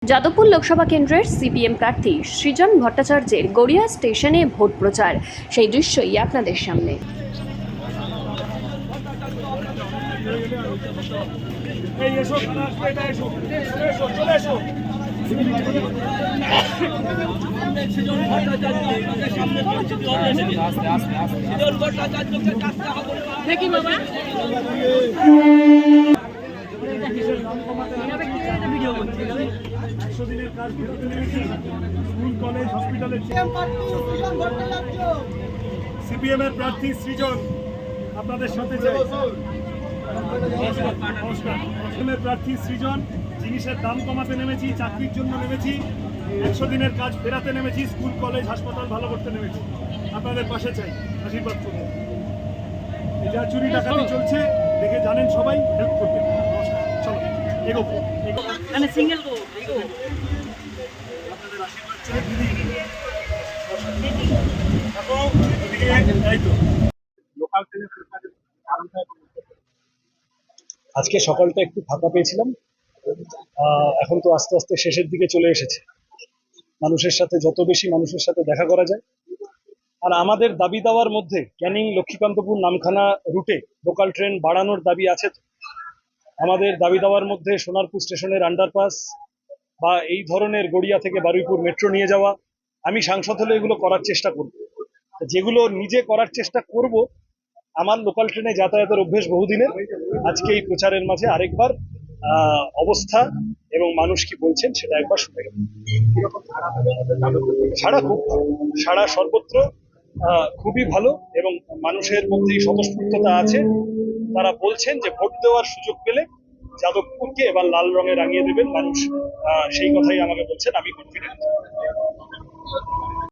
যাদবপুর লোকসভা কেন্দ্রের সিপিএম প্রার্থী সৃজন ভট্টাচার্যের গড়িয়া স্টেশনে ভোট প্রচার, সেই দৃশ্যই আপনাদের সামনে। দেখি বাবা স্কুল কলেজ হসপিটালে সিপিএম এর প্রার্থী সৃজন আপনাদের সাথে প্রার্থী সৃজন, জিনিসের দাম কমাতে নেমেছি, চাকরির জন্য নেমেছি, 100 দিনের কাজ ফেরাতে নেমেছি, স্কুল কলেজ হাসপাতাল ভালো করতে নেমেছি। আপনাদের পাশে চাই, আশীর্বাদ করুন। যা চুরি ডাকাতি চলছে দেখে জানেন সবাই, হেল্প করবেন। নমস্কার, চলো এগোবো। মানে সিঙ্গেল গো আপনাদের আশীর্বাদ চাই দিদি। আজকে সকালটা একটু ফাঁকা পেয়েছিলাম, এখন তো আস্তে আস্তে শেষের দিকে চলে এসেছে। মানুষের সাথে যত বেশি মানুষের সাথে দেখা করা যায়, আর আমাদের দাবি দাওয়ার মধ্যে ক্যানিং লক্ষ্মীকান্তপুর নামখানা রুটে লোকাল ট্রেন বাড়ানোর দাবি আছে। তো আমাদের দাবি দাওয়ার মধ্যে সোনারপুর স্টেশনের আন্ডারপাস বা এই ধরনের গড়িয়া থেকে বারুইপুর মেট্রো নিয়ে যাওয়া, আমি সাংসদ হলে এগুলো করার চেষ্টা করব। যেগুলো নিজে করার চেষ্টা করব, আমার লোকাল ট্রেনে যাতায়াতের অভ্যেস বহুদিনের, আজকে এই প্রচারের মাঝে আরেকবার অবস্থা এবং মানুষ কি বলছেন সেটা একবার শুনে গেল। সাড়া খুব ভালো, সাড়া সর্বত্র খুবই ভালো, এবং মানুষের মধ্যে স্বতঃস্ফূর্ততা আছে। তারা বলছেন যে ভোট দেওয়ার সুযোগ পেলে যাদবপুরকে এবার লাল রঙে রাঙিয়ে দেবেন মানুষ, সেই কথাই আমাকে বলছেন। আমি কনফিডেন্ট।